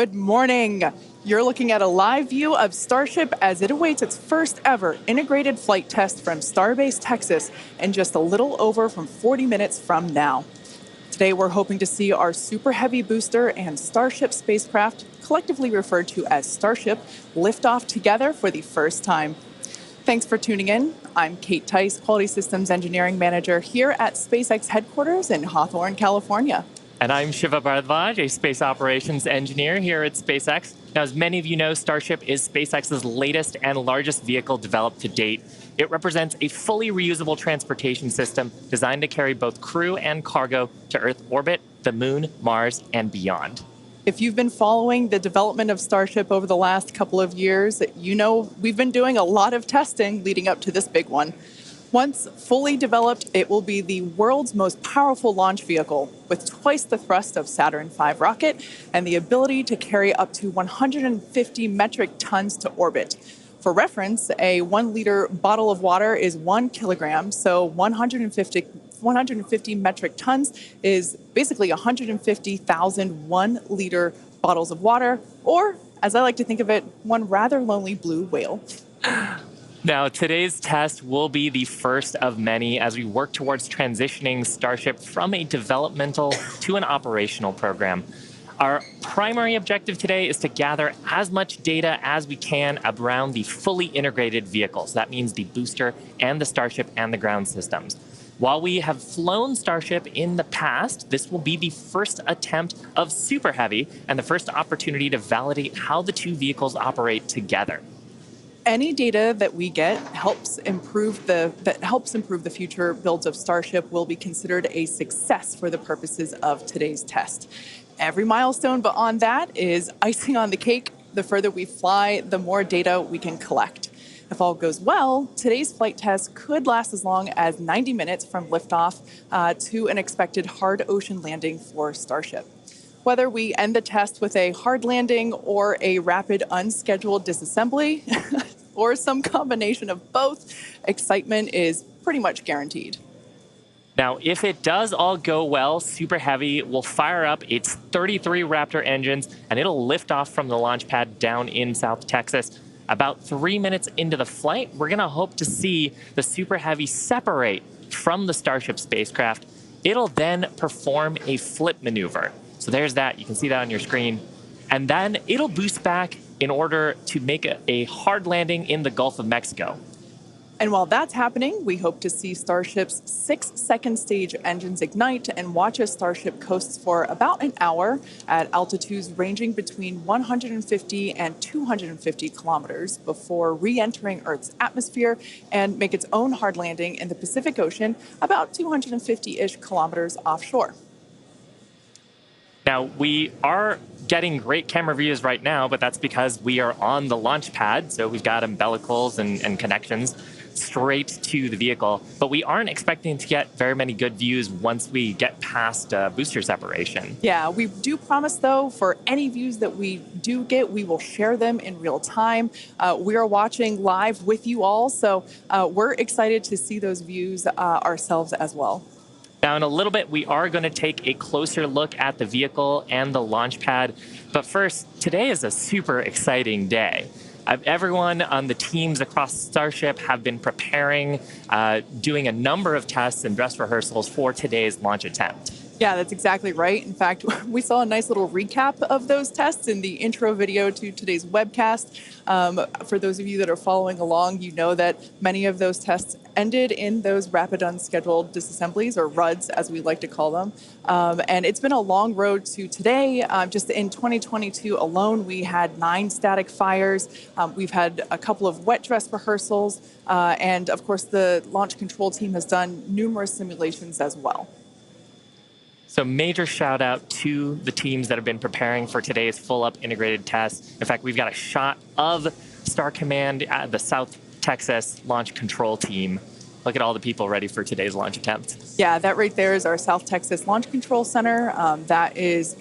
Good morning. You're looking at a live view of Starship as it awaits its first ever integrated flight test from Starbase, Texas, in just a little over from 40 minutes from now. Today, we're hoping to see our Super Heavy booster and Starship spacecraft, collectively referred to as Starship, lift off together for the first time. Thanks for tuning in. I'm Kate Tice, Quality Systems Engineering Manager here at SpaceX headquarters in Hawthorne, California. And I'm Shiva Bharadwaj, a space operations engineer here at SpaceX. Now, as many of you know, Starship is SpaceX's latest and largest vehicle developed to date. It represents a fully reusable transportation system designed to carry both crew and cargo to Earth orbit, the moon, Mars, and beyond. If you've been following the development of Starship over the last couple of years, you know we've been doing a lot of testing leading up to this big one. Once fully developed, it will be the world's most powerful launch vehicle with twice the thrust of Saturn V rocket and the ability to carry up to 150 metric tons to orbit. For reference, a 1-liter bottle of water is 1 kilogram, so 150 metric tons is basically 150,000 1-liter bottles of water, or, as I like to think of it, one rather lonely blue whale. Now, today's test will be the first of many as we work towards transitioning Starship from a developmental to an operational program. Our primary objective today is to gather as much data as we can around the fully integrated vehicles. That means the booster and the Starship and the ground systems. While we have flown Starship in the past, this will be the first attempt of Super Heavy and the first opportunity to validate how the two vehicles operate together. Any data that we get helps improve the future builds of Starship will be considered a success for the purposes of today's test. Every milestone beyond that is icing on the cake. The further we fly, the more data we can collect. If all goes well, today's flight test could last as long as 90 minutes from liftoff to an expected hard ocean landing for Starship. Whether we end the test with a hard landing or a rapid unscheduled disassembly, or some combination of both, excitement is pretty much guaranteed. Now, if it does all go well, Super Heavy will fire up its 33 Raptor engines, and it'll lift off from the launch pad down in South Texas. About 3 minutes into the flight, we're going to hope to see the Super Heavy separate from the Starship spacecraft. It'll then perform a flip maneuver. So there's that. You can see that on your screen. And then it'll boost back in order to make a hard landing in the Gulf of Mexico. And while that's happening, we hope to see Starship's 6-second stage engines ignite and watch as Starship coasts for about an hour at altitudes ranging between 150 and 250 kilometers before re-entering Earth's atmosphere and make its own hard landing in the Pacific Ocean about 250-ish kilometers offshore. Now, we are getting great camera views right now, but that's because we are on the launch pad, so we've got umbilicals and connections straight to the vehicle. But we aren't expecting to get very many good views once we get past booster separation. Yeah, we do promise, though, for any views that we do get, we will share them in real time. We are watching live with you all, so we're excited to see those views ourselves as well. Now, in a little bit, we are going to take a closer look at the vehicle and the launch pad. But first, today is a super exciting day. Everyone on the teams across Starship have been preparing, doing a number of tests and dress rehearsals for today's launch attempt. Yeah, that's exactly right. In fact, we saw a nice little recap of those tests in the intro video to today's webcast. For those of you that are following along, you know that many of those tests ended in those rapid unscheduled disassemblies, or RUDs, as we like to call them. And it's been a long road to today. Just in 2022 alone, we had 9 static fires. We've had a couple of wet dress rehearsals. And of course, the launch control team has done numerous simulations as well. So major shout out to the teams that have been preparing for today's full up integrated test. In fact, we've got a shot of Star Command at the South Texas launch control team. Look at all the people ready for today's launch attempt. Yeah, that right there is our South Texas Launch Control Center. That is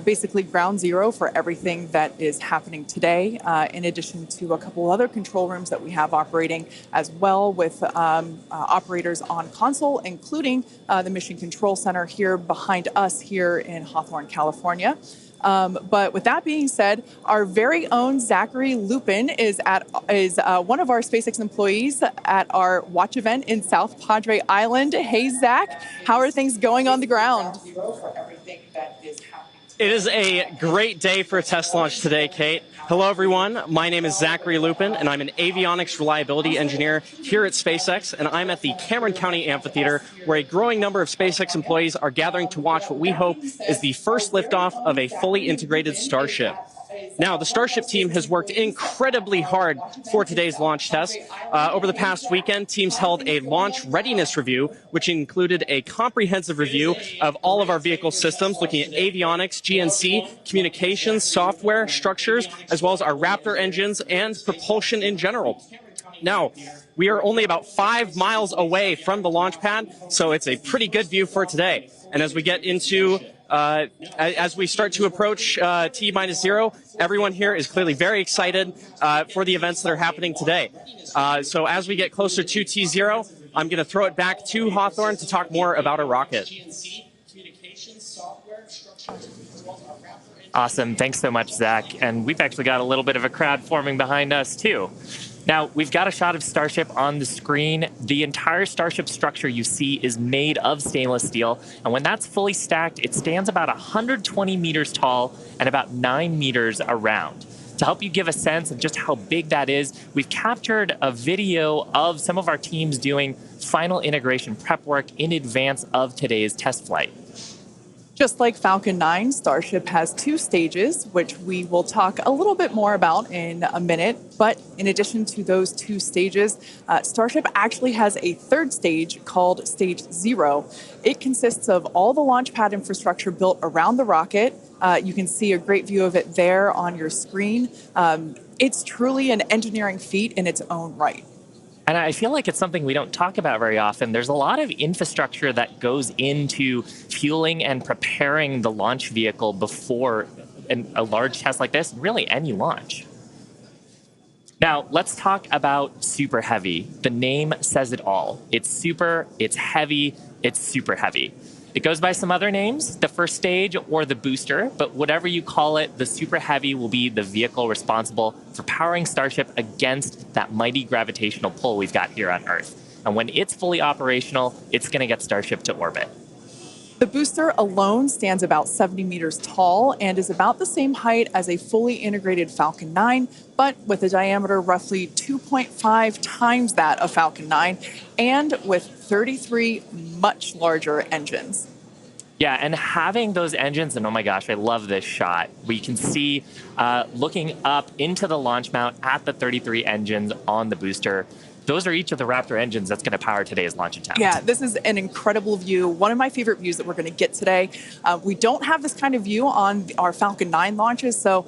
basically ground zero for everything that is happening today, in addition to a couple other control rooms that we have operating as well with operators on console, including the Mission Control Center here behind us here in Hawthorne, California. But with that being said, our very own Zachary Lupin is one of our SpaceX employees at our watch event in South Padre Island. Hey, Zach, how are things going on the ground? It is a great day for a test launch today, Kate. Hello, everyone. My name is Zachary Lupin, and I'm an avionics reliability engineer here at SpaceX, and I'm at the Cameron County Amphitheater, where a growing number of SpaceX employees are gathering to watch what we hope is the first liftoff of a fully integrated Starship. Now, the Starship team has worked incredibly hard for today's launch test. Over the past weekend, teams held a launch readiness review, which included a comprehensive review of all of our vehicle systems, looking at avionics, GNC, communications, software, structures, as well as our Raptor engines and propulsion in general. Now, we are only about 5 miles away from the launch pad, so it's a pretty good view for today. And as we get into as we start to approach T-0, everyone here is clearly very excited for the events that are happening today. So as we get closer to T-0, I'm going to throw it back to Hawthorne to talk more about a rocket. Awesome. Thanks so much, Zach. And we've actually got a little bit of a crowd forming behind us, too. Now, we've got a shot of Starship on the screen. The entire Starship structure you see is made of stainless steel. And when that's fully stacked, it stands about 120 meters tall and about 9 meters around. To help you give a sense of just how big that is, we've captured a video of some of our teams doing final integration prep work in advance of today's test flight. Just like Falcon 9, Starship has 2 stages, which we will talk a little bit more about in a minute. But in addition to those 2 stages, Starship actually has a 3rd stage called Stage 0. It consists of all the launch pad infrastructure built around the rocket. You can see a great view of it there on your screen. It's truly an engineering feat in its own right. And I feel like it's something we don't talk about very often. There's a lot of infrastructure that goes into fueling and preparing the launch vehicle before a large test like this, really any launch. Now, let's talk about Super Heavy. The name says it all. It's super, it's heavy, it's super heavy. It goes by some other names, the first stage or the booster, but whatever you call it, the Super Heavy will be the vehicle responsible for powering Starship against that mighty gravitational pull we've got here on Earth. And when it's fully operational, it's going to get Starship to orbit. The booster alone stands about 70 meters tall and is about the same height as a fully integrated Falcon 9, but with a diameter roughly 2.5 times that of Falcon 9 and with 33 much larger engines. Yeah, and having those engines, and oh my gosh, I love this shot. We can see looking up into the launch mount at the 33 engines on the booster. Those are each of the Raptor engines that's going to power today's launch attempt. Yeah, this is an incredible view. One of my favorite views that we're going to get today. We don't have this kind of view on our Falcon 9 launches, so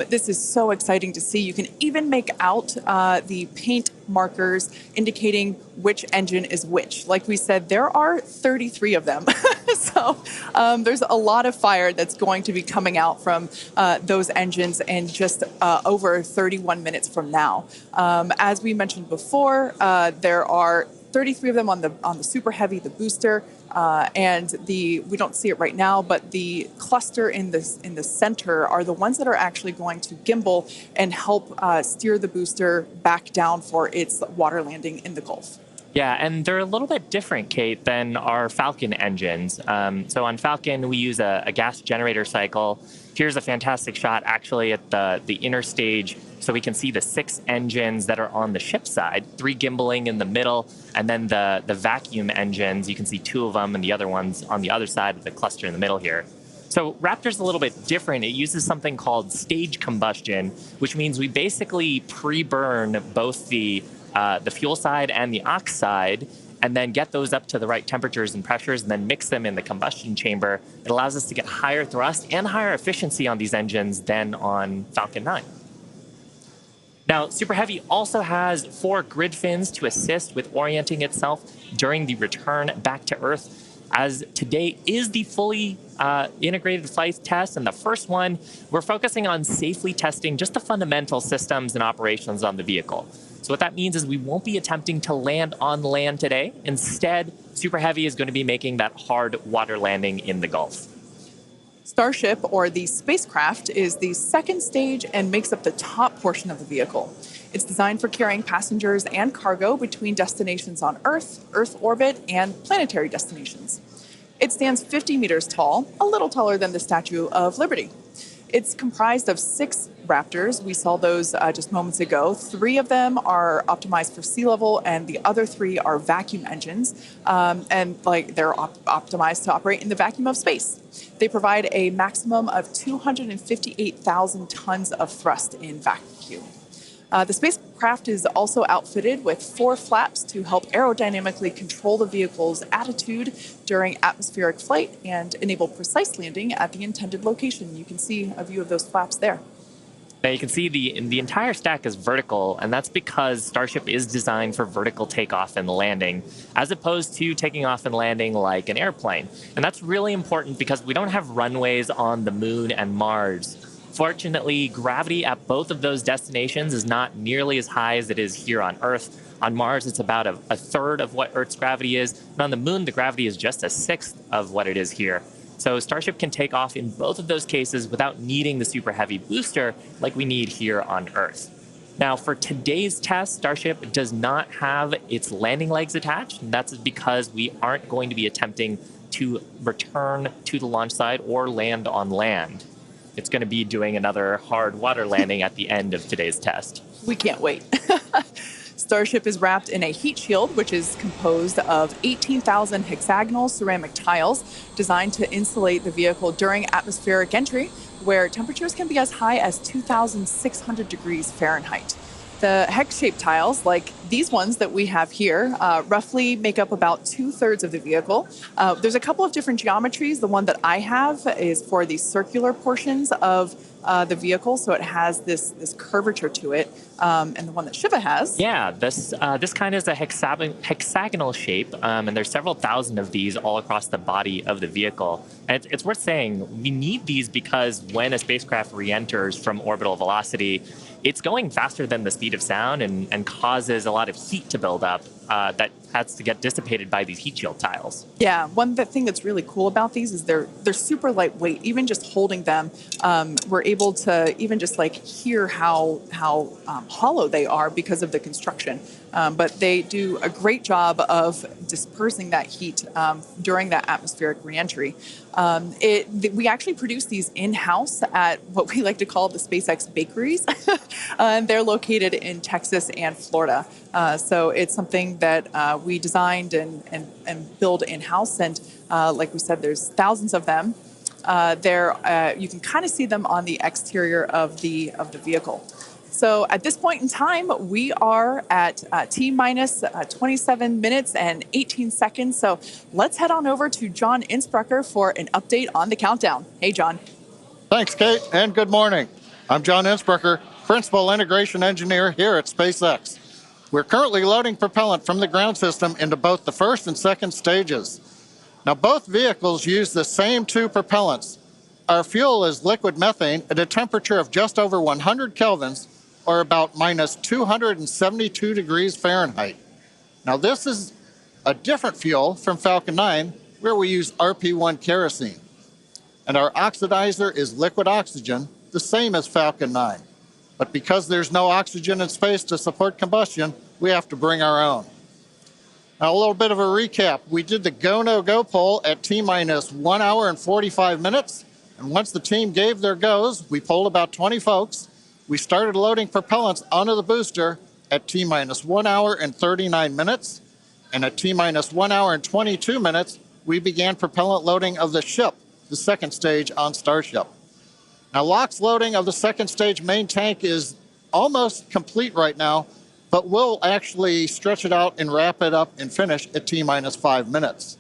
this is so exciting to see. You can even make out the paint markers indicating which engine is which. Like we said, there are 33 of them. So there's a lot of fire that's going to be coming out from those engines in just over 31 minutes from now. As we mentioned before, there are 33 of them on the Super Heavy, the booster, and we don't see it right now, but the cluster in the center are the ones that are actually going to gimbal and help steer the booster back down for its water landing in the Gulf. Yeah, and they're a little bit different, Kate, than our Falcon engines. So on Falcon, we use a gas generator cycle. Here's a fantastic shot, actually, at the inner stage, so we can see the 6 engines that are on the ship side, 3 gimbaling in the middle, and then the vacuum engines, you can see 2 of them, and the other ones on the other side of the cluster in the middle here. So Raptor's a little bit different. It uses something called stage combustion, which means we basically pre-burn both the fuel side and the ox side, and then get those up to the right temperatures and pressures, and then mix them in the combustion chamber. It allows us to get higher thrust and higher efficiency on these engines than on Falcon 9. Now, Super Heavy also has 4 grid fins to assist with orienting itself during the return back to Earth, as today is the fully integrated flight test, and the first one, we're focusing on safely testing just the fundamental systems and operations on the vehicle. So what that means is we won't be attempting to land on land today. Instead, Super Heavy is going to be making that hard water landing in the Gulf. Starship, or the spacecraft, is the second stage and makes up the top portion of the vehicle. It's designed for carrying passengers and cargo between destinations on Earth, Earth orbit, and planetary destinations. It stands 50 meters tall, a little taller than the Statue of Liberty. It's comprised of 6 Raptors. We saw those just moments ago. 3 of them are optimized for sea level, and the other 3 are vacuum engines, and they're optimized to operate in the vacuum of space. They provide a maximum of 258,000 tons of thrust in vacuum. The spacecraft is also outfitted with 4 flaps to help aerodynamically control the vehicle's attitude during atmospheric flight and enable precise landing at the intended location. You can see a view of those flaps there. Now you can see the entire stack is vertical, and that's because Starship is designed for vertical takeoff and landing, as opposed to taking off and landing like an airplane. And that's really important because we don't have runways on the Moon and Mars. Fortunately, gravity at both of those destinations is not nearly as high as it is here on Earth. On Mars, it's about a third of what Earth's gravity is, and on the Moon, the gravity is just a sixth of what it is here. So Starship can take off in both of those cases without needing the super heavy booster like we need here on Earth. Now, for today's test, Starship does not have its landing legs attached, and that's because we aren't going to be attempting to return to the launch site or land on land. It's going to be doing another hard water landing at the end of today's test. We can't wait. Starship is wrapped in a heat shield, which is composed of 18,000 hexagonal ceramic tiles designed to insulate the vehicle during atmospheric entry, where temperatures can be as high as 2,600 degrees Fahrenheit. The hex-shaped tiles, like these ones that we have here, roughly make up about 2/3 of the vehicle. There's a couple of different geometries. The one that I have is for the circular portions of the vehicle, so it has this curvature to it, and the one that Shiva has. Yeah, this kind is a hexagonal shape, and there's several thousand of these all across the body of the vehicle. And it's worth saying we need these because when a spacecraft re-enters from orbital velocity, it's going faster than the speed of sound and causes a lot of heat to build up that has to get dissipated by these heat shield tiles. Yeah, one thing that's really cool about these is they're super lightweight. Even just holding them, we're able to even just like hear how hollow they are because of the construction. But they do a great job of dispersing that heat during that atmospheric reentry. We actually produce these in-house at what we like to call the SpaceX bakeries. And they're located in Texas and Florida. So it's something that we designed and build in-house. And like we said, there's thousands of them. You can kind of see them on the exterior of the vehicle. So at this point in time, we are at T-minus 27 minutes and 18 seconds. So let's head on over to John Innsbrucker for an update on the countdown. Hey, John. Thanks, Kate, and good morning. I'm John Innsbrucker, Principal Integration Engineer here at SpaceX. We're currently loading propellant from the ground system into both the first and second stages. Now, both vehicles use the same 2 propellants. Our fuel is liquid methane at a temperature of just over 100 kelvins, or about minus 272 degrees Fahrenheit. Now, this is a different fuel from Falcon 9, where we use RP1 kerosene. And our oxidizer is liquid oxygen, the same as Falcon 9. But because there's no oxygen in space to support combustion, we have to bring our own. Now, a little bit of a recap. We did the go, no go poll at T-minus 1 hour and 45 minutes. And once the team gave their goes, we polled about 20 folks. We started loading propellants onto the booster at T-minus 1 hour and 39 minutes. And at T-minus 1 hour and 22 minutes, we began propellant loading of the ship, the second stage on Starship. Now, LOX loading of the second stage main tank is almost complete right now, but we'll actually stretch it out and wrap it up and finish at T-minus 5 minutes.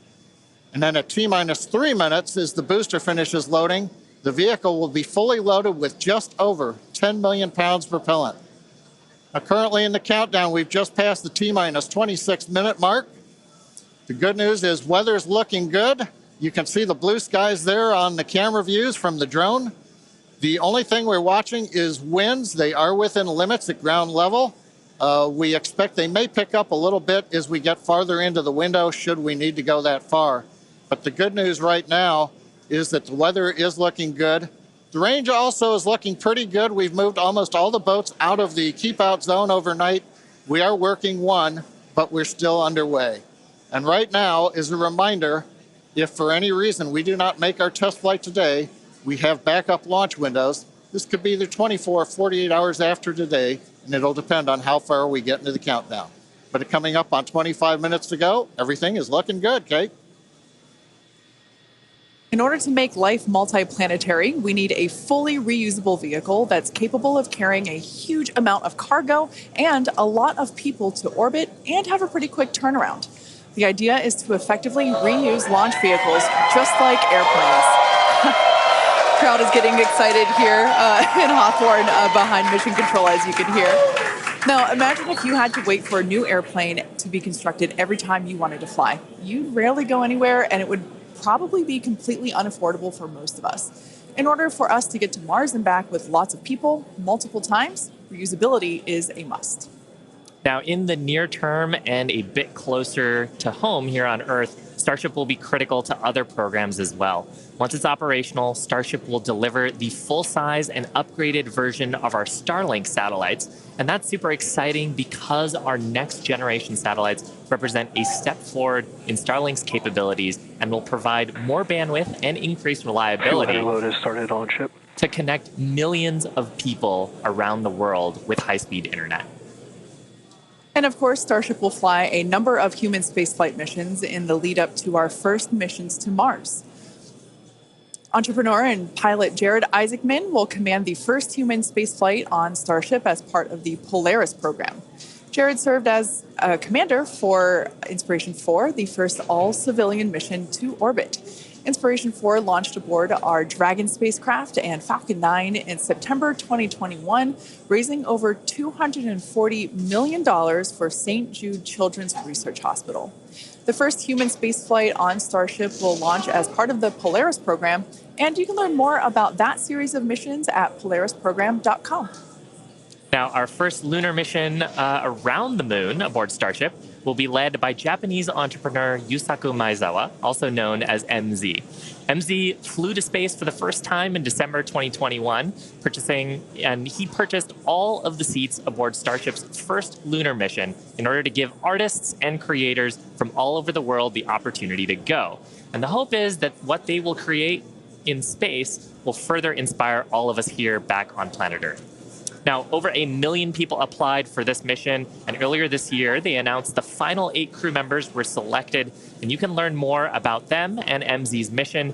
And then at T-minus 3 minutes, as the booster finishes loading, the vehicle will be fully loaded with just over 10 million pounds propellant. Now, currently in the countdown, we've just passed the T-minus 26 minute mark. The good news is weather's looking good. You can see the blue skies there on the camera views from the drone. The only thing we're watching is winds. They are within limits at ground level. We expect they may pick up a little bit as we get farther into the window should we need to go that far. But the good news right now is that the weather is looking good. The range also is looking pretty good. We've moved almost all the boats out of the keep out zone overnight. We are working one, but we're still underway. And right now is a reminder, if for any reason we do not make our test flight today, we have backup launch windows. This could be either 24 or 48 hours after today, and it'll depend on how far we get into the countdown. But coming up on 25 minutes to go, everything is looking good, Kate. In order to make life multiplanetary, we need a fully reusable vehicle that's capable of carrying a huge amount of cargo and a lot of people to orbit and have a pretty quick turnaround. The idea is to effectively reuse launch vehicles just like airplanes. Crowd is getting excited here in Hawthorne behind Mission Control, as you can hear. Now, imagine if you had to wait for a new airplane to be constructed every time you wanted to fly. You'd rarely go anywhere, and it would probably be completely unaffordable for most of us. In order for us to get to Mars and back with lots of people, multiple times, reusability is a must. Now, in the near term and a bit closer to home here on Earth, Starship will be critical to other programs as well. Once it's operational, Starship will deliver the full-size and upgraded version of our Starlink satellites. And that's super exciting because our next generation satellites represent a step forward in Starlink's capabilities and will provide more bandwidth and increased reliability to connect millions of people around the world with high-speed internet. And of course, Starship will fly a number of human spaceflight missions in the lead up to our first missions to Mars. Entrepreneur and pilot Jared Isaacman will command the first human spaceflight on Starship as part of the Polaris program. Jared served as a commander for Inspiration 4, the first all-civilian mission to orbit. Inspiration 4 launched aboard our Dragon spacecraft and Falcon 9 in September 2021, raising over $240 million for St. Jude Children's Research Hospital. The first human spaceflight on Starship will launch as part of the Polaris program, and you can learn more about that series of missions at polarisprogram.com. Now, our first lunar mission around the moon aboard Starship will be led by Japanese entrepreneur Yusaku Maezawa, also known as MZ. MZ flew to space for the first time in December 2021, he purchased all of the seats aboard Starship's first lunar mission in order to give artists and creators from all over the world the opportunity to go. And the hope is that what they will create in space will further inspire all of us here back on planet Earth. Now, over 1 million people applied for this mission, and earlier this year, they announced the final 8 crew members were selected, and you can learn more about them and MZ's mission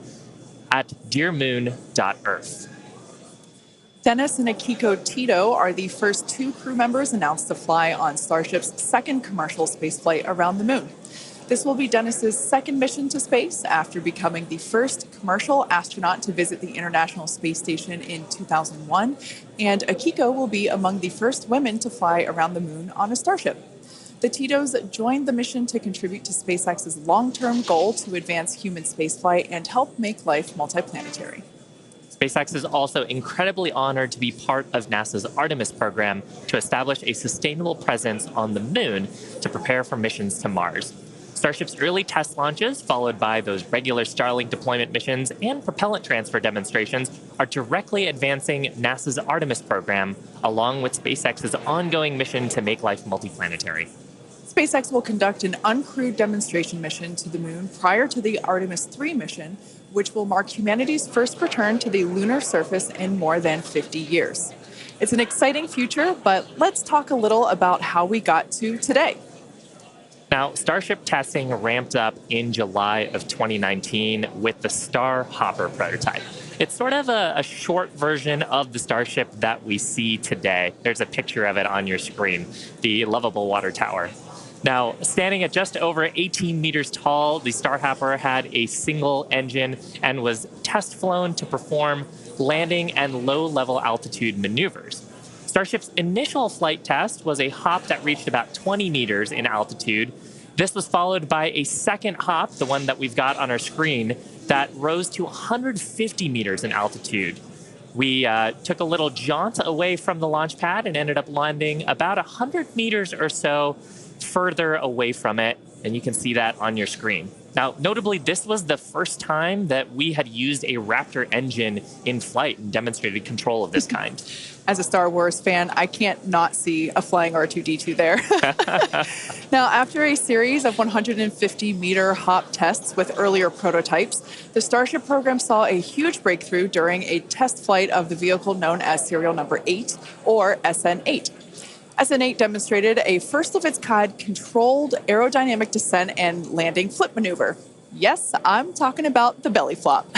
at dearmoon.earth. Dennis and Akiko Tito are the first 2 crew members announced to fly on Starship's second commercial spaceflight around the moon. This will be Dennis's second mission to space after becoming the first commercial astronaut to visit the International Space Station in 2001, and Akiko will be among the first women to fly around the moon on a Starship. The Titos joined the mission to contribute to SpaceX's long-term goal to advance human spaceflight and help make life multiplanetary. SpaceX is also incredibly honored to be part of NASA's Artemis program to establish a sustainable presence on the moon to prepare for missions to Mars. Starship's early test launches, followed by those regular Starlink deployment missions and propellant transfer demonstrations, are directly advancing NASA's Artemis program, along with SpaceX's ongoing mission to make life multiplanetary. SpaceX will conduct an uncrewed demonstration mission to the moon prior to the Artemis 3 mission, which will mark humanity's first return to the lunar surface in more than 50 years. It's an exciting future, but let's talk a little about how we got to today. Now, Starship testing ramped up in July of 2019 with the Star Hopper prototype. It's sort of a short version of the Starship that we see today. There's a picture of it on your screen, the lovable water tower. Now, standing at just over 18 meters tall, the Star Hopper had a single engine and was test flown to perform landing and low-level altitude maneuvers. Starship's initial flight test was a hop that reached about 20 meters in altitude. This was followed by a second hop, the one that we've got on our screen, that rose to 150 meters in altitude. We took a little jaunt away from the launch pad and ended up landing about 100 meters or so further away from it, and you can see that on your screen. Now, notably, this was the first time that we had used a Raptor engine in flight and demonstrated control of this kind. As a Star Wars fan, I can't not see a flying R2-D2 there. Now, after a series of 150-meter hop tests with earlier prototypes, the Starship program saw a huge breakthrough during a test flight of the vehicle known as serial number 8, or SN8. SN8 demonstrated a first-of-its-kind controlled aerodynamic descent and landing flip maneuver. Yes, I'm talking about the belly flop.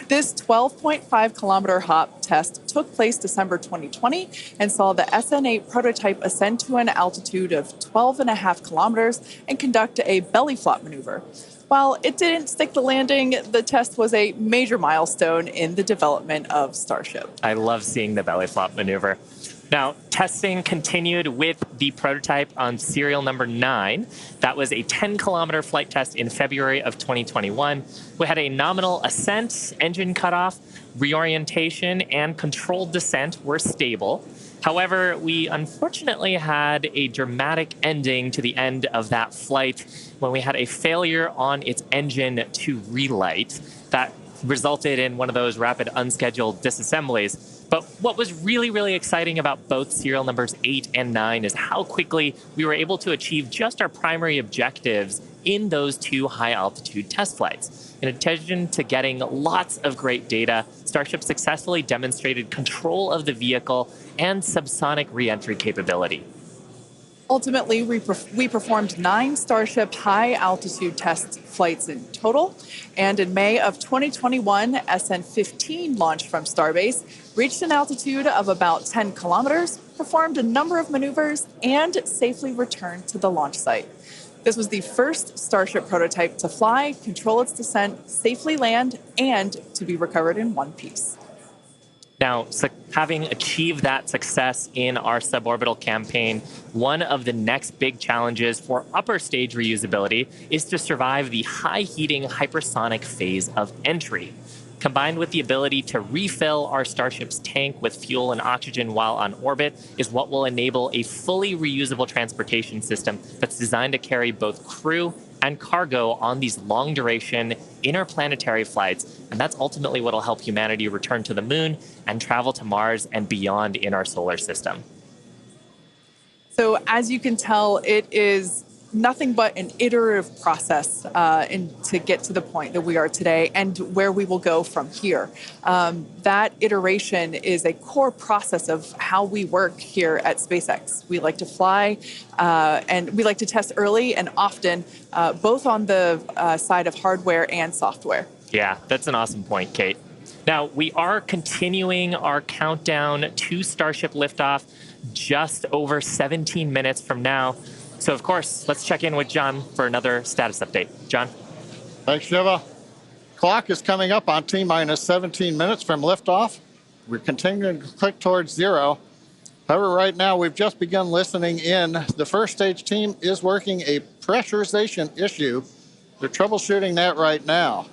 This 12.5-kilometer hop test took place December 2020 and saw the SN8 prototype ascend to an altitude of 12.5 kilometers and conduct a belly flop maneuver. While it didn't stick the landing, the test was a major milestone in the development of Starship. I love seeing the belly flop maneuver. Now, testing continued with the prototype on serial number 9. That was a 10-kilometer flight test in February of 2021. We had a nominal ascent, engine cutoff, reorientation, and controlled descent were stable. However, we unfortunately had a dramatic ending to the end of that flight when we had a failure on its engine to relight. That resulted in one of those rapid unscheduled disassemblies. But what was really, really exciting about both serial numbers 8 and 9 is how quickly we were able to achieve just our primary objectives in those 2 high-altitude test flights. In addition to getting lots of great data, Starship successfully demonstrated control of the vehicle and subsonic re-entry capability. Ultimately, we performed 9 Starship high-altitude test flights in total, and in May of 2021, SN15 launched from Starbase, reached an altitude of about 10 kilometers, performed a number of maneuvers, and safely returned to the launch site. This was the first Starship prototype to fly, control its descent, safely land, and to be recovered in one piece. Now, having achieved that success in our suborbital campaign, one of the next big challenges for upper stage reusability is to survive the high heating hypersonic phase of entry. Combined with the ability to refill our Starship's tank with fuel and oxygen while on orbit is what will enable a fully reusable transportation system that's designed to carry both crew and cargo on these long-duration interplanetary flights, and that's ultimately what will help humanity return to the moon and travel to Mars and beyond in our solar system. So as you can tell, it is nothing but an iterative process to get to the point that we are today and where we will go from here. That iteration is a core process of how we work here at SpaceX. We like to fly and we like to test early and often, both on the side of hardware and software. Yeah, that's an awesome point, Kate. Now, we are continuing our countdown to Starship liftoff just over 17 minutes from now. So, of course, let's check in with John for another status update. John? Thanks, Shiva. Clock is coming up on T-minus 17 minutes from liftoff. We're continuing to click towards 0. However, right now, we've just begun listening in. The first stage team is working a pressurization issue. They're troubleshooting that right now.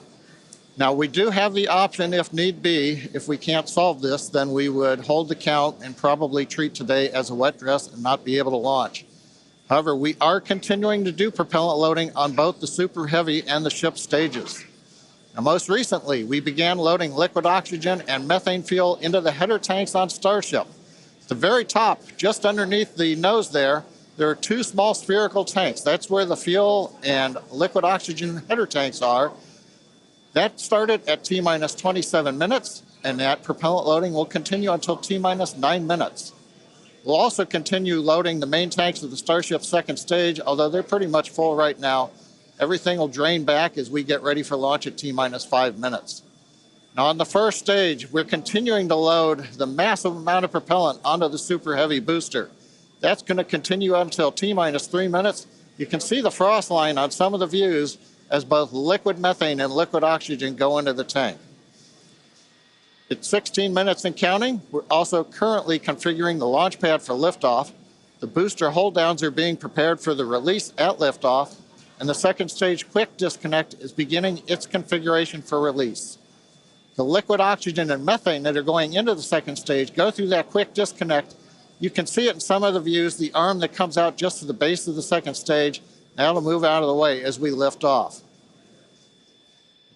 Now, we do have the option, if need be, if we can't solve this, then we would hold the count and probably treat today as a wet dress and not be able to launch. However, we are continuing to do propellant loading on both the Super Heavy and the ship stages. Now, most recently, we began loading liquid oxygen and methane fuel into the header tanks on Starship. At the very top, just underneath the nose there are 2 small spherical tanks. That's where the fuel and liquid oxygen header tanks are. That started at T-minus 27 minutes, and that propellant loading will continue until T-minus 9 minutes. We'll also continue loading the main tanks of the Starship second stage, although they're pretty much full right now. Everything will drain back as we get ready for launch at T-minus 5 minutes. Now, on the first stage, we're continuing to load the massive amount of propellant onto the Super Heavy booster. That's going to continue until T-minus 3 minutes. You can see the frost line on some of the views as both liquid methane and liquid oxygen go into the tank. It's 16 minutes and counting. We're also currently configuring the launch pad for liftoff. The booster hold downs are being prepared for the release at liftoff, and the second stage quick disconnect is beginning its configuration for release. The liquid oxygen and methane that are going into the second stage go through that quick disconnect. You can see it in some of the views, the arm that comes out just to the base of the second stage. Now it'll move out of the way as we lift off.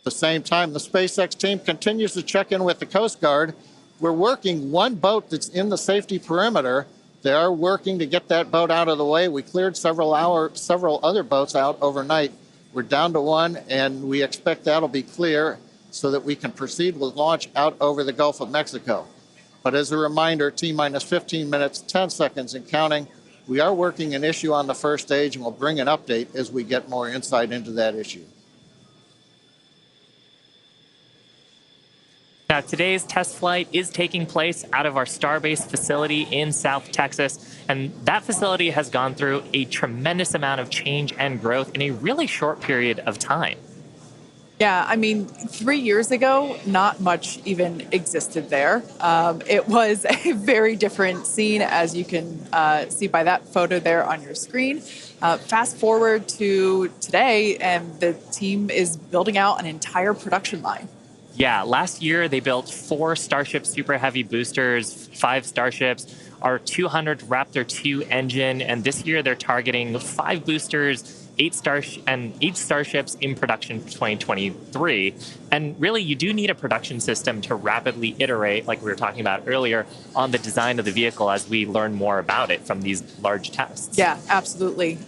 At the same time, the SpaceX team continues to check in with the Coast Guard. We're working one boat that's in the safety perimeter. They are working to get that boat out of the way. We cleared several other boats out overnight. We're down to one, and we expect that'll be clear so that we can proceed with launch out over the Gulf of Mexico. But as a reminder, T-minus 15 minutes, 10 seconds and counting. We are working an issue on the first stage, and we'll bring an update as we get more insight into that issue. Now, today's test flight is taking place out of our Starbase facility in South Texas, and that facility has gone through a tremendous amount of change and growth in a really short period of time. Yeah, I mean, 3 years ago, not much even existed there. It was a very different scene, as you can see by that photo there on your screen. Fast forward to today, and the team is building out an entire production line. Yeah, last year they built 4 Starship Super Heavy boosters, 5 Starships, our 200 Raptor 2 engine, and this year they're targeting 5 boosters, 8 Starships in production for 2023. And really, you do need a production system to rapidly iterate, like we were talking about earlier, on the design of the vehicle as we learn more about it from these large tests. Yeah, absolutely.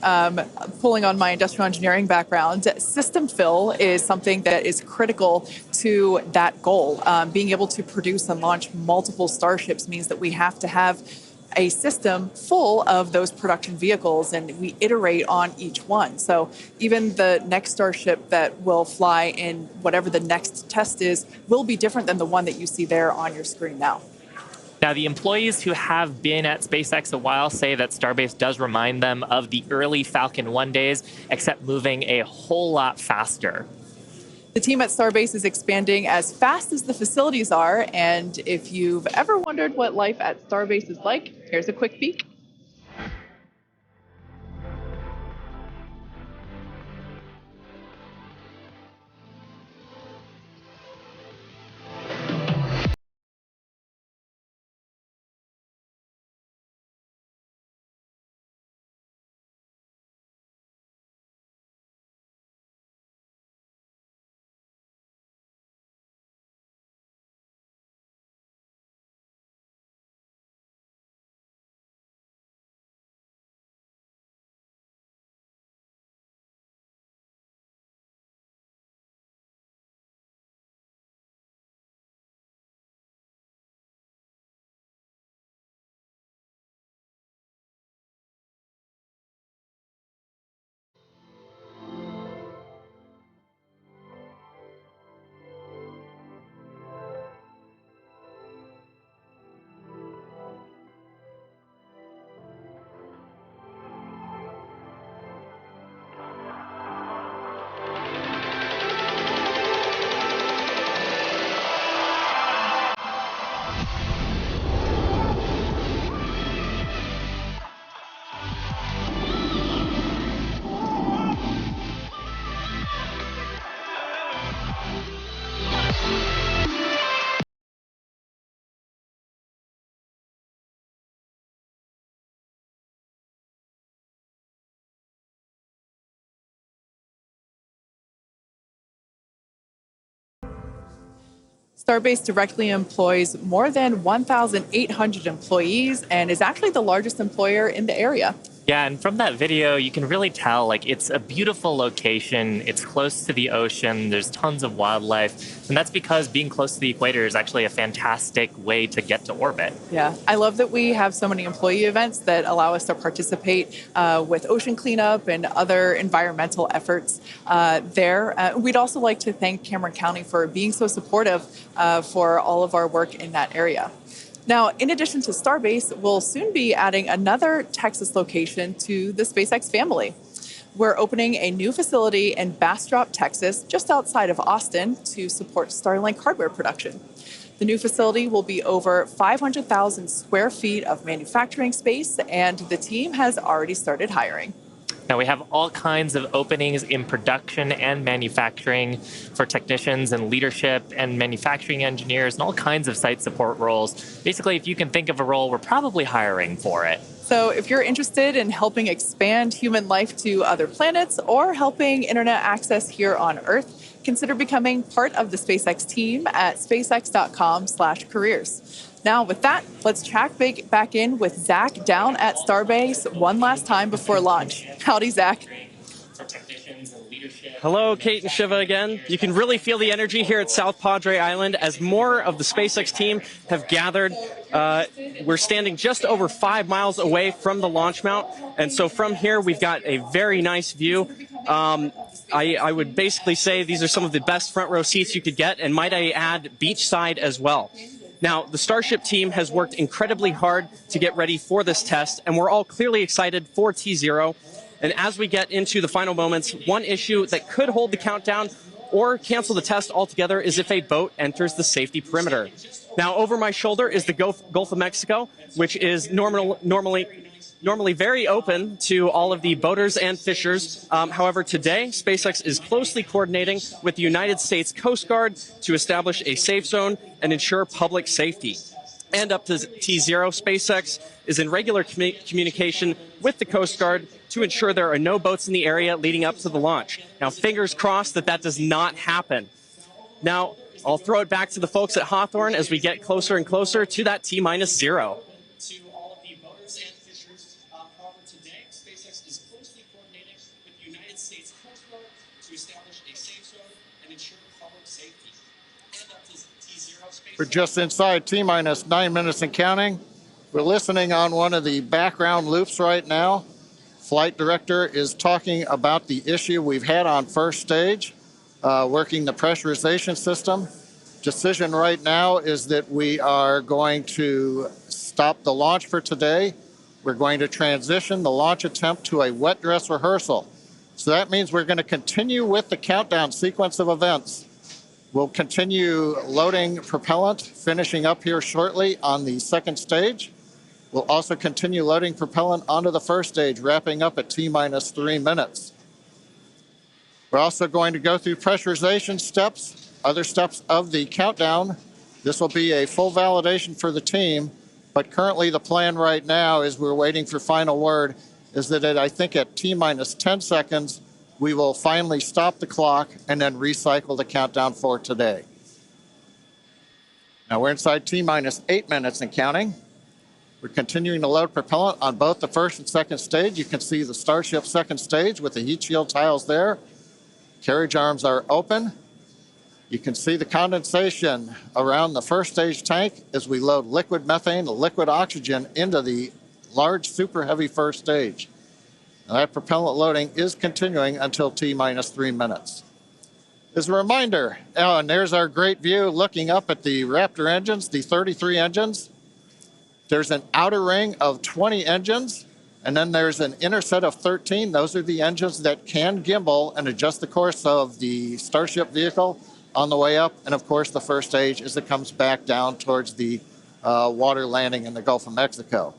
Pulling on my industrial engineering background, system fill is something that is critical to that goal. Being able to produce and launch multiple Starships means that we have to have a system full of those production vehicles, and we iterate on each one. So even the next Starship that will fly in whatever the next test is will be different than the one that you see there on your screen now. Now, the employees who have been at SpaceX a while say that Starbase does remind them of the early Falcon 1 days, except moving a whole lot faster. The team at Starbase is expanding as fast as the facilities are, and if you've ever wondered what life at Starbase is like, here's a quick peek. Starbase directly employs more than 1,800 employees and is actually the largest employer in the area. Yeah, and from that video, you can really tell, like, it's a beautiful location. It's close to the ocean. There's tons of wildlife. And that's because being close to the equator is actually a fantastic way to get to orbit. Yeah, I love that we have so many employee events that allow us to participate with ocean cleanup and other environmental efforts there. We'd also like to thank Cameron County for being so supportive for all of our work in that area. Now, in addition to Starbase, we'll soon be adding another Texas location to the SpaceX family. We're opening a new facility in Bastrop, Texas, just outside of Austin, to support Starlink hardware production. The new facility will be over 500,000 square feet of manufacturing space, and the team has already started hiring. Now, we have all kinds of openings in production and manufacturing for technicians and leadership and manufacturing engineers and all kinds of site support roles. Basically, if you can think of a role, we're probably hiring for it. So if you're interested in helping expand human life to other planets or helping internet access here on Earth, consider becoming part of the SpaceX team at spacex.com/careers. Now, with that, let's check back in with Zach down at Starbase one last time before launch. Howdy, Zach. Hello, Kate and Shiva again. You can really feel the energy here at South Padre Island as more of the SpaceX team have gathered. We're standing just over 5 miles away from the launch mount, and so from here we've got a very nice view. I would basically say these are some of the best front row seats you could get, and might I add, beachside as well. Now, the Starship team has worked incredibly hard to get ready for this test, and we're all clearly excited for T0. And as we get into the final moments, one issue that could hold the countdown or cancel the test altogether is if a boat enters the safety perimeter. Now, over my shoulder is the Gulf of Mexico, which is normally very open to all of the boaters and fishers. However, today, SpaceX is closely coordinating with the United States Coast Guard to establish a safe zone and ensure public safety. And up to T0, SpaceX is in regular communication with the Coast Guard to ensure there are no boats in the area leading up to the launch. Now, fingers crossed that does not happen. Now, I'll throw it back to the folks at Hawthorne as we get closer and closer to that T-0. To all of the boaters and fishers, however, today, SpaceX is closely coordinating with the United States Coast Guard to establish a safe zone and ensure public safety. And up to T0, SpaceX. We're just inside T-9 minutes and counting. We're listening on one of the background loops right now. Flight director is talking about the issue we've had on first stage, working the pressurization system. Decision right now is that we are going to stop the launch for today. We're going to transition the launch attempt to a wet dress rehearsal. So that means we're going to continue with the countdown sequence of events. We'll continue loading propellant, finishing up here shortly on the second stage. We'll also continue loading propellant onto the first stage, wrapping up at T-3 minutes. We're also going to go through pressurization steps, other steps of the countdown. This will be a full validation for the team, but currently the plan right now is we're waiting for final word, is that I think at T-10 seconds, we will finally stop the clock and then recycle the countdown for today. Now we're inside T-8 minutes and counting. We're continuing to load propellant on both the first and second stage. You can see the Starship second stage with the heat shield tiles there. Carriage arms are open. You can see the condensation around the first stage tank as we load liquid methane and liquid oxygen into the large super heavy first stage. Now that propellant loading is continuing until T-3 minutes. As a reminder, and there's our great view looking up at the Raptor engines, the 33 engines. There's an outer ring of 20 engines, and then there's an inner set of 13. Those are the engines that can gimbal and adjust the course of the Starship vehicle on the way up. And of course, the first stage as it comes back down towards the water landing in the Gulf of Mexico.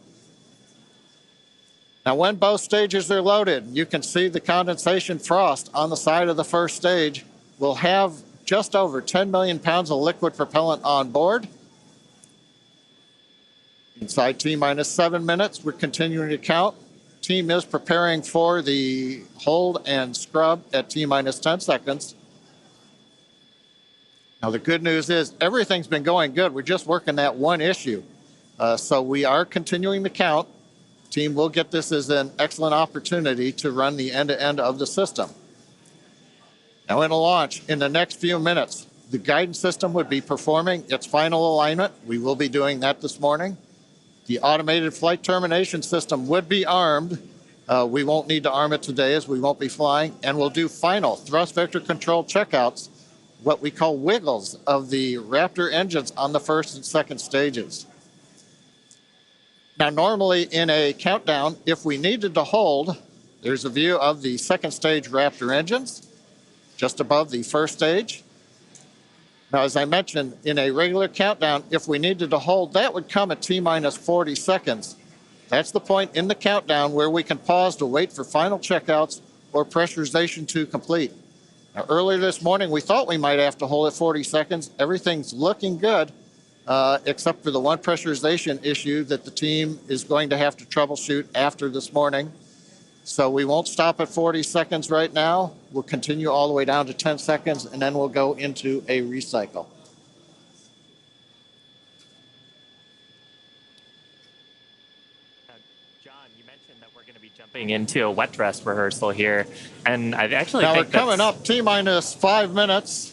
Now, when both stages are loaded, you can see the condensation frost on the side of the first stage. We'll have just over 10 million pounds of liquid propellant on board. Inside T-7 minutes, we're continuing to count. Team is preparing for the hold and scrub at T-10 seconds. Now, the good news is everything's been going good. We're just working that one issue. So we are continuing to count. Team will get this as an excellent opportunity to run the end-to-end of the system. Now, in a launch, in the next few minutes, the guidance system would be performing its final alignment. We will be doing that this morning. The automated flight termination system would be armed. We won't need to arm it today as we won't be flying. And we'll do final thrust vector control checkouts, what we call wiggles of the Raptor engines on the first and second stages. Now, normally in a countdown, if we needed to hold, there's a view of the second stage Raptor engines just above the first stage. Now, as I mentioned, in a regular countdown, if we needed to hold, that would come at T-40 seconds. That's the point in the countdown where we can pause to wait for final checkouts or pressurization to complete. Now, earlier this morning, we thought we might have to hold at 40 seconds. Everything's looking good. except for the one pressurization issue that the team is going to have to troubleshoot after this morning. So we won't stop at 40 seconds right now. We'll continue all the way down to 10 seconds, and then we'll go into a recycle. John, you mentioned that we're going to be jumping into a wet dress rehearsal here, and I actually now think we're coming up T-minus 5 minutes.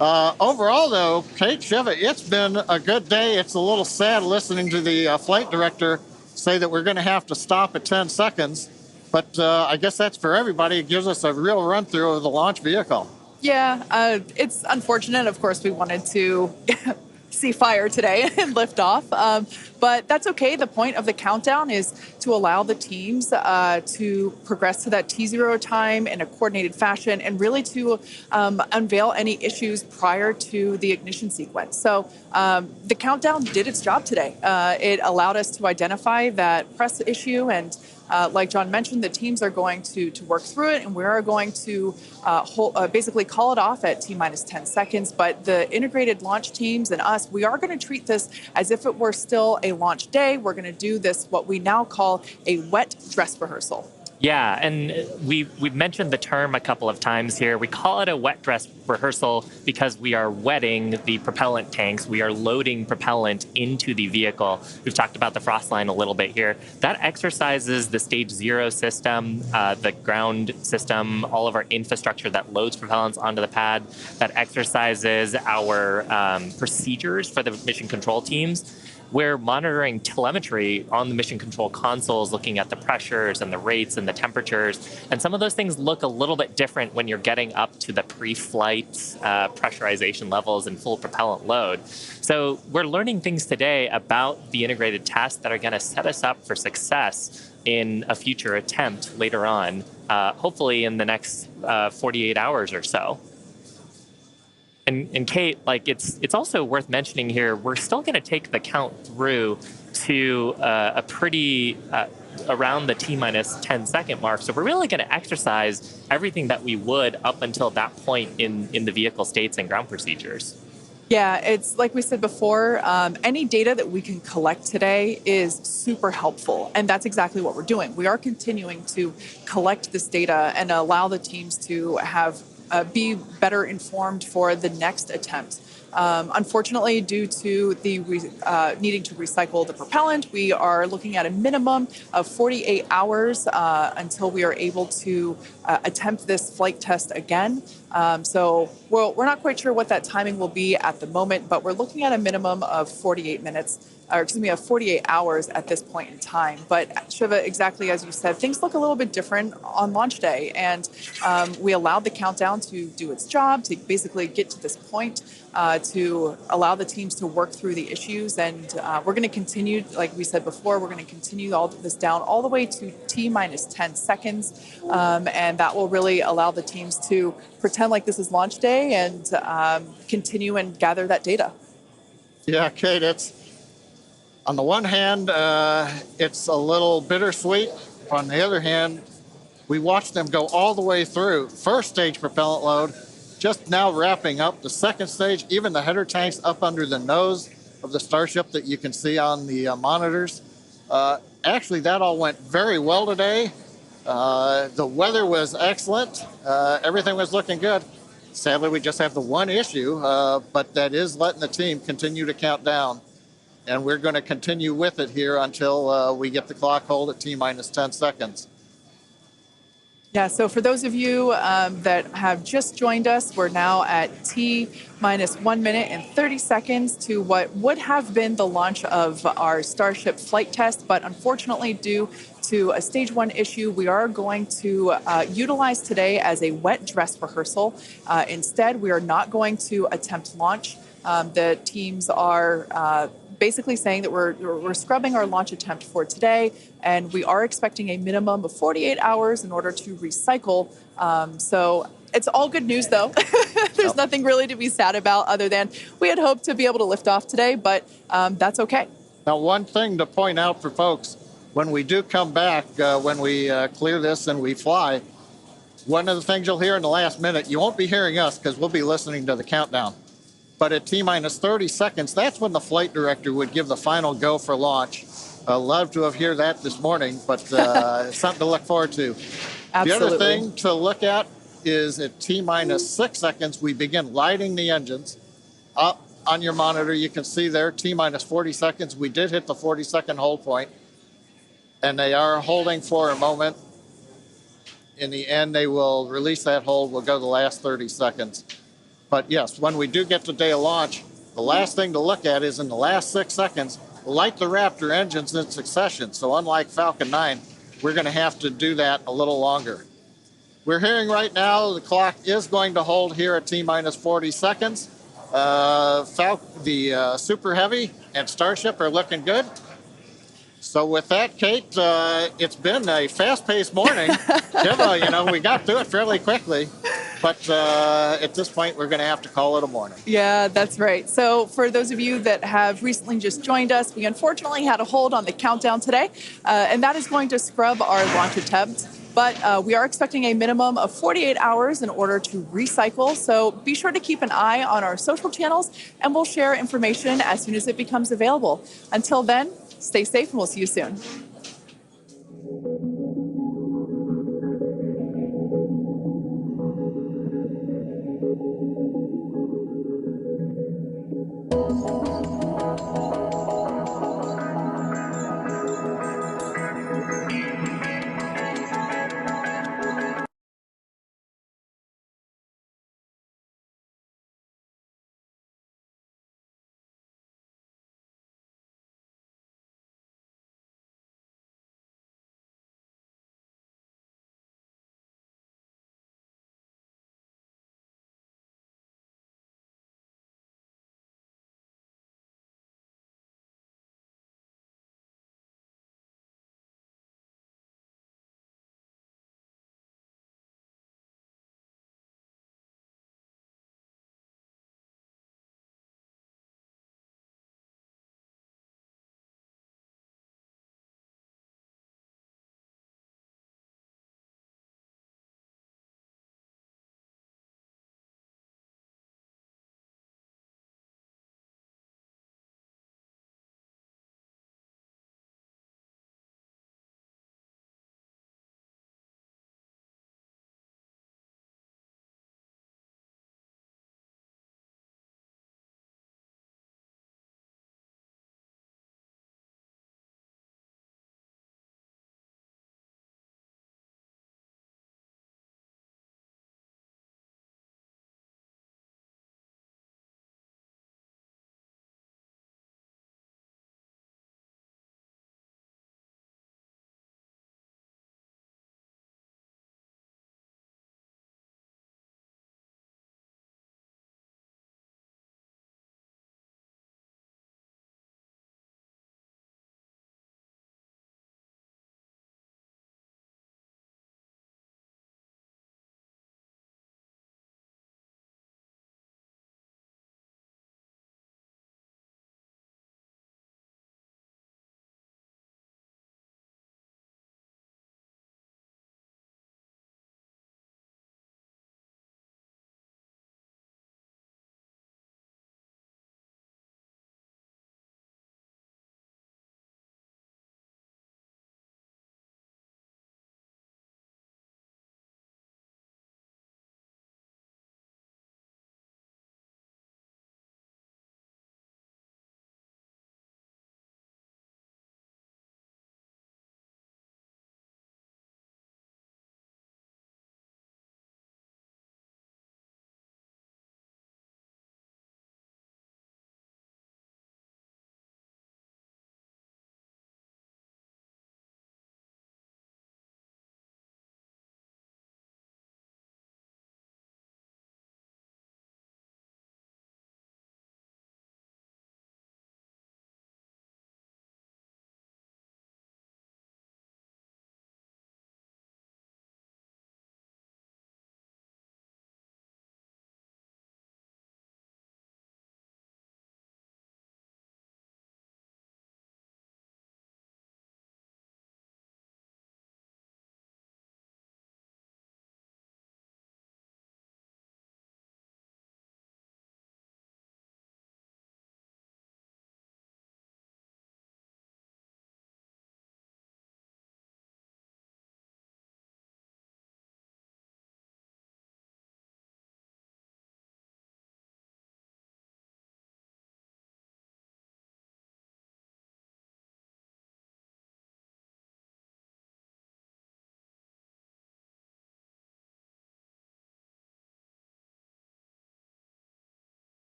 Overall, though, Kate, Shiva, it's been a good day. It's a little sad listening to the flight director say that we're going to have to stop at 10 seconds. But I guess that's for everybody. It gives us a real run-through of the launch vehicle. Yeah, it's unfortunate. Of course, we wanted to see fire today and lift off, but that's okay. The point of the countdown is to allow the teams to progress to that T0 time in a coordinated fashion and really to unveil any issues prior to the ignition sequence. So the countdown did its job today. It allowed us to identify that press issue, and like John mentioned, the teams are going to work through it, and we are going to basically call it off at T-minus 10 seconds. But the integrated launch teams and us, we are going to treat this as if it were still a launch day. We're going to do this, what we now call a wet dress rehearsal. Yeah, and we've mentioned the term a couple of times here. We call it a wet dress rehearsal because we are wetting the propellant tanks. We are loading propellant into the vehicle. We've talked about the frost line a little bit here. That exercises the stage 0 system, the ground system, all of our infrastructure that loads propellants onto the pad. That exercises our procedures for the mission control teams. We're monitoring telemetry on the mission control consoles, looking at the pressures and the rates and the temperatures. And some of those things look a little bit different when you're getting up to the pre-flight pressurization levels and full propellant load. So we're learning things today about the integrated tests that are going to set us up for success in a future attempt later on, hopefully in the next 48 hours or so. And Kate, like it's also worth mentioning here, we're still going to take the count through to a pretty around the T-minus 10 second mark. So we're really going to exercise everything that we would up until that point in the vehicle states and ground procedures. Yeah, it's like we said before, any data that we can collect today is super helpful. And that's exactly what we're doing. We are continuing to collect this data and allow the teams to have be better informed for the next attempt. Unfortunately, due to the needing to recycle the propellant, we are looking at a minimum of 48 hours until we are able to attempt this flight test again. So we're not quite sure what that timing will be at the moment, but we're looking at a minimum of 48 minutes. Or excuse me, of 48 hours at this point in time. But Shiva, exactly as you said, things look a little bit different on launch day. And we allowed the countdown to do its job, to basically get to this point, to allow the teams to work through the issues. And we're going to continue, like we said before, we're going to continue all this down all the way to T-minus 10 seconds. And that will really allow the teams to pretend like this is launch day and continue and gather that data. Yeah, Kate, on the one hand, it's a little bittersweet. On the other hand, we watched them go all the way through. First stage propellant load, just now wrapping up. The second stage, even the header tanks up under the nose of the Starship that you can see on the monitors. Actually, that all went very well today. The weather was excellent. Everything was looking good. Sadly, we just have the one issue, but that is letting the team continue to count down. And we're going to continue with it here until we get the clock hold at T-minus 10 seconds. Yeah, so for those of you that have just joined us, we're now at T-minus 1 minute and 30 seconds to what would have been the launch of our Starship flight test. But unfortunately, due to a stage 1 issue, we are going to utilize today as a wet dress rehearsal. Instead, we are not going to attempt launch. The teams are basically saying that we're scrubbing our launch attempt for today, and we are expecting a minimum of 48 hours in order to recycle. So it's all good news, though. There's nothing really to be sad about other than we had hoped to be able to lift off today, but that's okay. Now, one thing to point out for folks, when we do come back, when we clear this and we fly, one of the things you'll hear in the last minute, you won't be hearing us because we'll be listening to the countdown. But at T-minus 30 seconds, that's when the flight director would give the final go for launch. Love to have heard that this morning, but it's something to look forward to. Absolutely. The other thing to look at is at T-minus 6 seconds, we begin lighting the engines. Up on your monitor, you can see there, T-minus 40 seconds. We did hit the 40-second hold point, and they are holding for a moment. In the end, they will release that hold. We'll go the last 30 seconds. But yes, when we do get to day of launch, the last thing to look at is in the last 6 seconds, light the Raptor engines in succession. So unlike Falcon 9, we're going to have to do that a little longer. We're hearing right now the clock is going to hold here at T-minus 40 seconds. The Super Heavy and Starship are looking good. So with that, Kate, it's been a fast-paced morning. We got through it fairly quickly. But at this point, we're going to have to call it a morning. Yeah, that's right. So for those of you that have recently just joined us, we unfortunately had a hold on the countdown today, and that is going to scrub our launch attempts. But we are expecting a minimum of 48 hours in order to recycle. So be sure to keep an eye on our social channels, and we'll share information as soon as it becomes available. Until then, stay safe, and we'll see you soon.